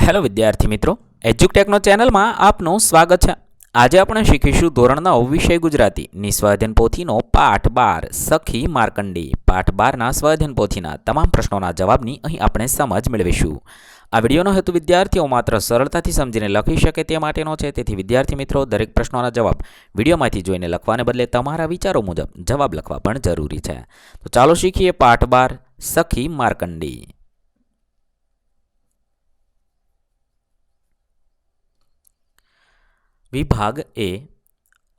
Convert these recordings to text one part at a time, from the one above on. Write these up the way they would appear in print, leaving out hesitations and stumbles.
Hello વિદ્યાર્થી મિત્રો, એજ્યુકટેકનો ચેનલમાં આપનું સ્વાગત છે। આજે આપણે શીખીશું ધોરણ 9 વિષય ગુજરાતી નિસ્વાધ્યાયન પોથીનો પાઠ 12 સખી માર્કંડી। પાઠ 12ના સ્વાધ્યાયન પોથીના તમામ પ્રશ્નોના જવાબની અહીં આપણે સમજ મેળવીશું। આ વિડીયોનો હેતુ વિદ્યાર્થીઓ માત્ર સરળતાથી સમજીને લખી શકે તે માટેનો છે, તેથી વિદ્યાર્થી મિત્રો દરેક પ્રશ્નોના જવાબ વિડીયોમાંથી જોઈને લખવાને બદલે તમારા વિચારો મુજબ જવાબ લખવા પણ જરૂરી છે। તો ચાલો શીખીએ પાઠ 12 સખી માર્કંડી। વિભાગ એ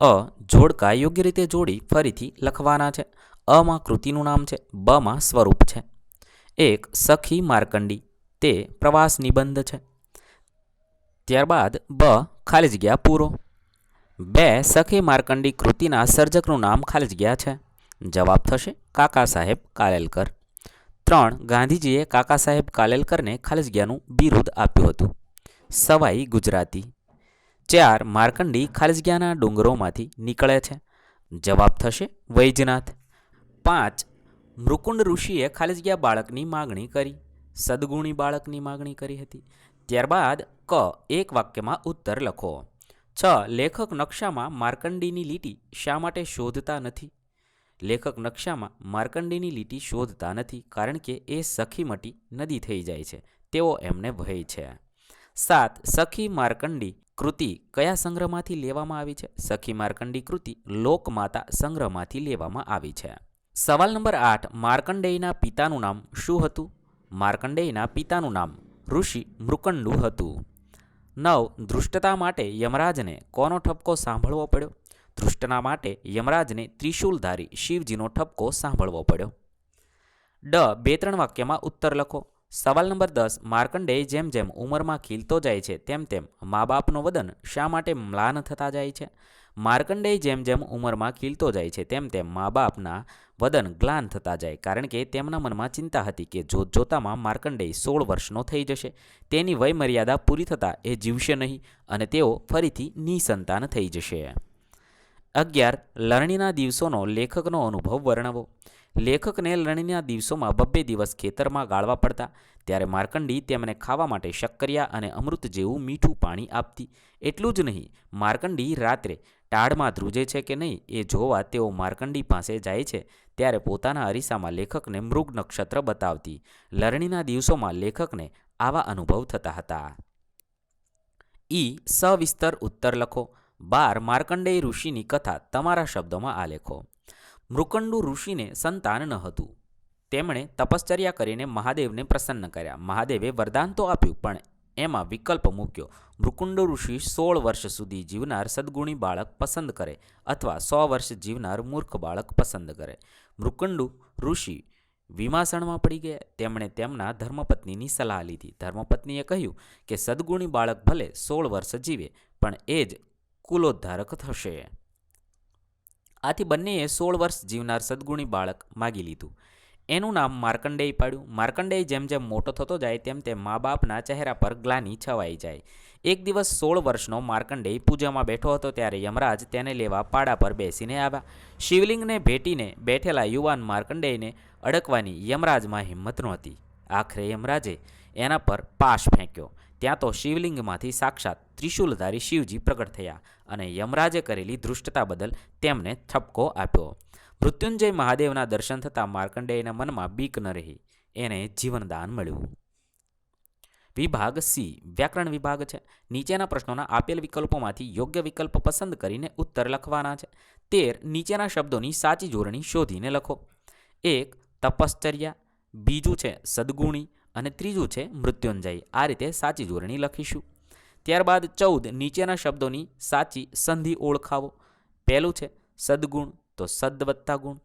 અ જોડકા યોગ્ય રીતે જોડી ફરીથી લખવાના છે। અ માં કૃતિનું નામ છે, બ માં સ્વરૂપ છે। એક સખી માર્કંડી તે પ્રવાસ નિબંધ છે। ત્યારબાદ બ ખાલી જગ્યા પૂરો। બે સખી માર્કંડી કૃતિના સર્જકનું નામ ખાલી જગ્યા છે। જવાબ થશે કાકા સાહેબ કાલેલકર। ત્રણ ગાંધીજીએ કાકા સાહેબ કાલેલકરને ખાલી જગ્યાનું બિરુદ આપ્યું હતું। સવાઈ ગુજરાતી। ચાર માર્કંડી ખાલી જગ્યાના ડુંગરોમાંથી નીકળે છે। જવાબ થશે વૈજનાથ। પાંચ મૃકુંડ ઋષિએ ખાલી જગ્યા બાળકની માગણી કરી। સદગુણી બાળકની માગણી કરી હતી। ત્યારબાદ ક એક વાક્યમાં ઉત્તર લખો। છ લેખક નકશામાં માર્કંડીની લીટી શા માટે શોધતા નથી? લેખક નકશામાં માર્કંડીની લીટી શોધતા નથી કારણ કે એ સખીમટી નદી થઈ જાય છે, તેઓ એમને ભય છે। સાત સખી માર્કંડી કૃતિ કયા સંગ્રહમાંથી લેવામાં આવી છે? સખી માર્કંડી કૃતિ લોકમાતા સંગ્રહમાંથી લેવામાં આવી છે। સવાલ નંબર 8 માર્કંડેયના પિતાનું નામ શું હતું? માર્કંડેયના પિતાનું નામ ઋષિ મૃકંડુ હતું। 9 ધૃષ્ટતા માટે યમરાજને કોનો ઠપકો સાંભળવો પડ્યો? ધૃષ્ટના માટે યમરાજને ત્રિશૂલધારી શિવજીનો ઠપકો સાંભળવો પડ્યો। ડ 2-3 વાક્યમાં ઉત્તર લખો। સવાલ નંબર 10 માર્કંડેય જેમ જેમ ઉંમરમાં ખીલતો જાય છે તેમ તેમ મા બાપનો વદન શા માટે મ્લાન થતા જાય છે? માર્કંડેય જેમ જેમ ઉંમરમાં ખીલતો જાય છે તેમ તેમ મા બાપના વદન ગ્લાન થતા જાય કારણ કે તેમના મનમાં ચિંતા હતી કે જોત જોતામાં માર્કંડેય 16 વર્ષનો થઈ જશે, તેની વય મર્યાદા પૂરી થતાં એ જીવશે નહીં અને તેઓ ફરીથી નિસંતાન થઈ જશે। 11 લણણીના દિવસોનો લેખકનો અનુભવ વર્ણવો। લેખકને લણણીના દિવસોમાં 2 દિવસ ખેતરમાં ગાળવા પડતા, ત્યારે માર્કંડી તેમને ખાવા માટે શક્કરિયા અને અમૃત જેવું મીઠું પાણી આપતી। એટલું જ નહીં, માર્કંડી રાત્રે ટાળમાં ધ્રુજે છે કે નહીં એ જોવા તેઓ માર્કંડી પાસે જાય છે ત્યારે પોતાના અરીસામાં લેખકને મૃગ નક્ષત્ર બતાવતી। લણણીના દિવસોમાં લેખકને આવા અનુભવ થતા હતા। ઈ સવિસ્તર ઉત્તર લખો। 12 માર્કંડેય ઋષિની કથા તમારા શબ્દોમાં આલેખો। મૃકંડુ ઋષિને સંતાન ન હતું, તેમણે તપશ્ચર્યા કરીને મહાદેવને પ્રસન્ન કર્યા। મહાદેવે વરદાન તો આપ્યું પણ એમાં વિકલ્પ મૂક્યો, મૃકુંડ ઋષિ 16 વર્ષ સુધી જીવનાર સદગુણી બાળક પસંદ કરે અથવા 100 વર્ષ જીવનાર મૂર્ખ બાળક પસંદ કરે। મૃકુંડુ ઋષિ વિમાસણમાં પડી ગયા। તેમણે તેમના ધર્મપત્નીની સલાહ લીધી। ધર્મપત્નીએ કહ્યું કે સદગુણી બાળક ભલે 16 વર્ષ જીવે પણ એ જ કુલોદ્ધારક થશે। આથી બંનેએ 16 વર્ષ જીવનાર સદગુણી બાળક માગી લીધું। એનું નામ માર્કંડેય પાડ્યું। માર્કંડેય જેમ જેમ મોટો થતો જાય તેમ તેમ મા બાપના ચહેરા પર ગ્લાનિ છવાઈ જાય। એક દિવસ 16 વર્ષનો માર્કંડેય પૂજામાં બેઠો હતો ત્યારે યમરાજ તેને લેવા પાડા પર બેસીને આવ્યા। શિવલિંગને ભેટીને બેઠેલા યુવાન માર્કંડેયને અડકવાની યમરાજમાં હિંમત નહોતી। આખરે યમરાજે એના પર પાશ ફેંક્યો। ત્યાં તો શિવલિંગમાંથી સાક્ષાત ત્રિશૂલધારી શિવજી પ્રગટ થયા અને યમરાજે કરેલી ધૃષ્ટતા બદલ તેમને ઠપકો આપ્યો। મૃત્યુંજય મહાદેવના દર્શન થતાં માર્કંડેયના મનમાં બીક ન રહી, એને જીવનદાન મળ્યું। વિભાગ સી વ્યાકરણ વિભાગ છે। નીચેના પ્રશ્નોના આપેલ વિકલ્પોમાંથી યોગ્ય વિકલ્પ પસંદ કરીને ઉત્તર લખવાના છે। 13 નીચેના શબ્દોની સાચી જોડણી શોધીને લખો। 1 તપશ્ચર્યા, બીજું છે સદગુણી અને ત્રીજું છે મૃત્યુંજય। આ રીતે સાચી જોડણી લખીશું। ત્યારબાદ 14 નીચેના શબ્દોની સાચી સંધિ ઓળખાવો। પહેલું છે સદગુણ તો સદ વત્તા ગુણ,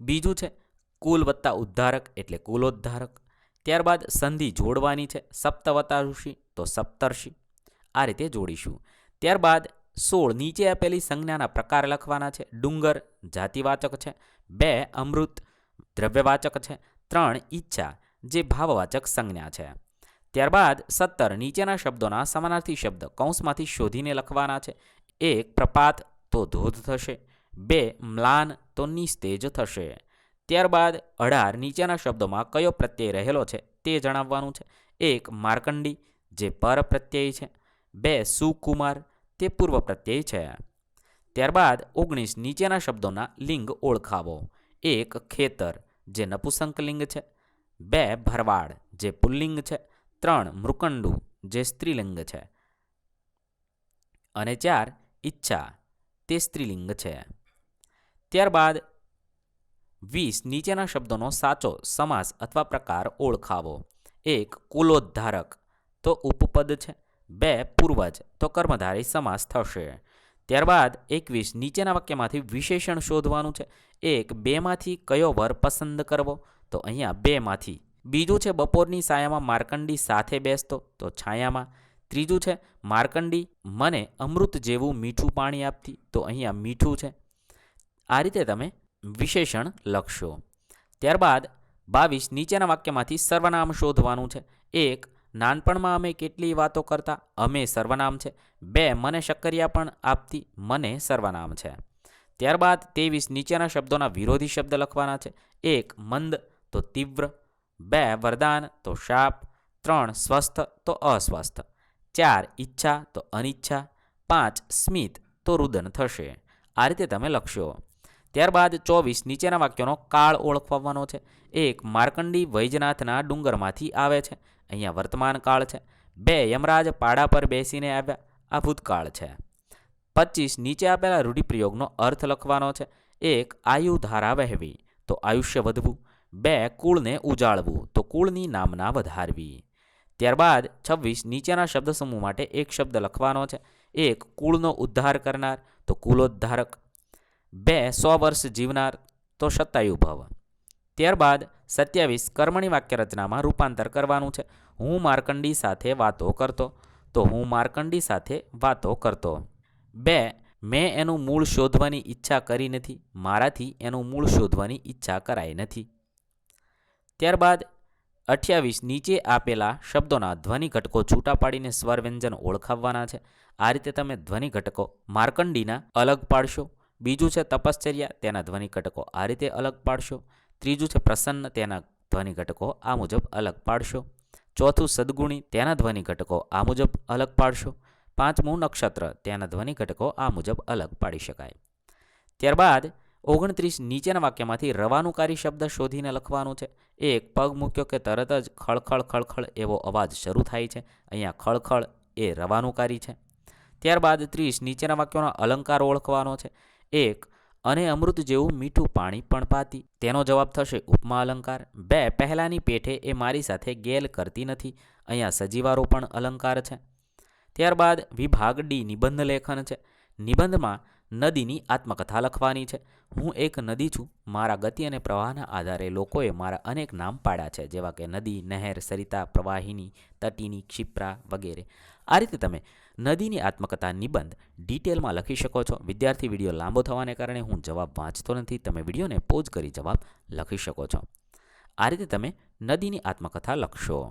બીજું છે કુલ વત્તા ઉદ્ધારક એટલે કુલોદ્ધારક, ત્યારબાદ સંધિ જોડવાની છે સપ્ત વત્તા ઋષિ તો સપ્તર્ષિ। આ રીતે જોડીશું। ત્યારબાદ 16 નીચે આપેલી સંજ્ઞાના પ્રકાર લખવાના છે। ડુંગર જાતિવાચક છે, 2 અમૃત દ્રવ્યવાચક છે, 3 ઈચ્છા જે ભાવવાચક સંજ્ઞા છે। ત્યારબાદ 17 નીચેના શબ્દોના સમાનાર્થી શબ્દ કૌંસમાંથી શોધીને લખવાના છે। 1 પ્રપાત તો ધોધ થશે, 2 મ્લાન તો નિસ્તેજ થશે। ત્યારબાદ 18 નીચેના શબ્દોમાં કયો પ્રત્યય રહેલો છે તે જણાવવાનું છે। એક માર્કંડી જે પર પ્રત્યય છે, બે સુકુમાર તે પૂર્વ પ્રત્યય છે. ત્યારબાદ 19 નીચેના શબ્દોના લિંગ ઓળખાવો. એક ખેતર જે નપુસંક લિંગ છે, બે ભરવાડ જે પુલ્લિંગ છે, ત્રણ મૃકંડુ જે સ્ત્રીલિંગ છે અને ચાર ઈચ્છા તે સ્ત્રીલિંગ છે. ત્યારબાદ 20 નીચેના શબ્દોનો સાચો સમાસ અથવા પ્રકાર ઓળખાવો. એક કુલોદ્ધારક તો ઉપપદ છે, બે પૂર્વજ તો કર્મધારય સમાસ થશે. ત્યારબાદ 21 નીચેના વાક્યમાંથી વિશેષણ શોધવાનું છે. એક બેમાંથી કયો વર પસંદ કરવો? તો અહીંયા બેમાંથી. બીજું છે બપોરની છાયામાં માર્કંડી સાથે બેસતો તો છાયામાં. ત્રીજું છે માર્કંડી મને અમૃત જેવું મીઠું પાણી આપતી તો અહીંયા મીઠું છે. આ રીતે તમે વિશેષણ લખશો. ત્યારબાદ 22 નીચેના વાક્યમાંથી સર્વનામ શોધવાનું છે. એક નાનપણમાં અમે કેટલી વાતો કરતા, અમે સર્વનામ છે. બે મને શક્કરિયા પણ આપતી, મને સર્વનામ છે. ત્યારબાદ 23 નીચેના શબ્દોના વિરોધી શબ્દ લખવાના છે. એક મંદ તો તીવ્ર, બે વરદાન તો શાપ, ત્રણ સ્વસ્થ તો અસ્વસ્થ, ચાર ઈચ્છા તો અનિચ્છા, પાંચ સ્મિત તો રુદન થશે. આ રીતે તમે લખશો. ત્યારબાદ 24 નીચેના વાક્યોનો કાળ ઓળખવાનો છે. એક માર્કંડી વૈજનાથના ડુંગરમાંથી આવે છે, અહીંયા વર્તમાન કાળ છે. બે યમરાજ પાડા પર બેસીને આવ્યા, આ ભૂતકાળ છે. 25 નીચે આપેલા રૂઢિપ્રયોગનો અર્થ લખવાનો છે. એક આયુ ધારા વહેવી તો આયુષ્ય વધવું, બે કુળને ઉજાળવું તો કુળની નામના વધારવી. ત્યારબાદ 26 નીચેના શબ્દ સમૂહ માટે એક શબ્દ લખવાનો છે. એક કુળનો ઉદ્ધાર કરનાર તો કુલોદ્ધારક, બે 100 વર્ષ જીવનાર તો શતાયુ ભવ. ત્યારબાદ 27 કર્મણી વાક્યરચનામાં રૂપાંતર કરવાનું છે. હું માર્કંડી સાથે વાતો કરતો તો હું માર્કંડી સાથે વાતો કરતો. બે મેં એનું મૂળ શોધવાની ઈચ્છા કરી નથી, મારાથી એનું મૂળ શોધવાની ઈચ્છા કરાઈ નથી. ત્યારબાદ 28 નીચે આપેલા શબ્દોના ધ્વનિ ઘટકો છૂટા પાડીને સ્વર વ્યંજન ઓળખાવવાના છે. આ રીતે તમે ધ્વનિ ઘટકો માર્કંડીના અલગ પાડશો. બીજું છે તપશ્ચર્યા, તેના ધ્વનિ ઘટકો આ રીતે અલગ પાડશો. ત્રીજું છે પ્રસન્ન, તેના ધ્વનિ ઘટકો આ મુજબ અલગ પાડશો. ચોથું સદગુણી, તેના ધ્વનિ ઘટકો આ મુજબ અલગ પાડશો. પાંચમું નક્ષત્ર, તેના ધ્વનિ ઘટકો આ મુજબ અલગ પાડી શકાય. ત્યારબાદ 29 નીચેના વાક્યમાંથી રવાનુકારી શબ્દ શોધીને લખવાનું છે. એક પગ મૂક્યો કે તરત જ ખળખળ ખળખળ એવો અવાજ શરૂ થાય છે, અહીંયા ખળખળ એ રવાનુકારી છે. ત્યારબાદ 30 નીચેના વાક્યોનો અલંકાર ઓળખવાનો છે. એક અને અમૃત જેવું મીઠું પાણી પણ પાતી, તેનો જવાબ થશે ઉપમા અલંકાર. બે પહેલાની પેઠે એ મારી સાથે ગેલ કરતી નથી, અહીંયા સજીવારોપણ અલંકાર છે. ત્યારબાદ વિભાગ ડી નિબંધ લેખન છે. નિબંધમાં નદીની આત્મકથા લખવાની છે. હું એક નદી છું, મારા ગતિ અને પ્રવાહના આધારે લોકોએ મારા અનેક નામ પાડ્યા છે, જેવા કે નદી, નહેર, સરિતા, પ્રવાહિની, તટીની, ક્ષિપ્રા વગેરે. આ રીતે તમે નદીની આત્મકથા નિબંધ ડિટેલમાં લખી શકો છો. વિદ્યાર્થી વિડીયો લાંબો થવાને કારણે હું જવાબ વાંચતો નથી, તમે વિડીયોને પોઝ કરી જવાબ લખી શકો છો. આ રીતે તમે નદીની આત્મકથા લખશો.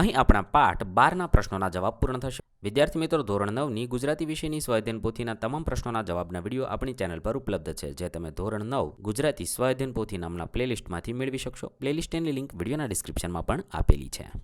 અહીં આપણા પાઠ 12ના પ્રશ્નોના જવાબ પૂર્ણ થશે. વિદ્યાર્થી મિત્રો, ધોરણ 9ની ગુજરાતી વિષયની સ્વાધ્યાયન પોથીના તમામ પ્રશ્નોના જવાબના વિડીયો આપણી ચેનલ પર ઉપલબ્ધ છે, જે તમે ધોરણ 9 ગુજરાતી સ્વાધ્યાયન પોથી નામના પ્લેલિસ્ટમાંથી મેળવી શકશો. પ્લેલિસ્ટની લિંક વિડીયોના ડિસ્ક્રિપ્શનમાં પણ આપેલી છે.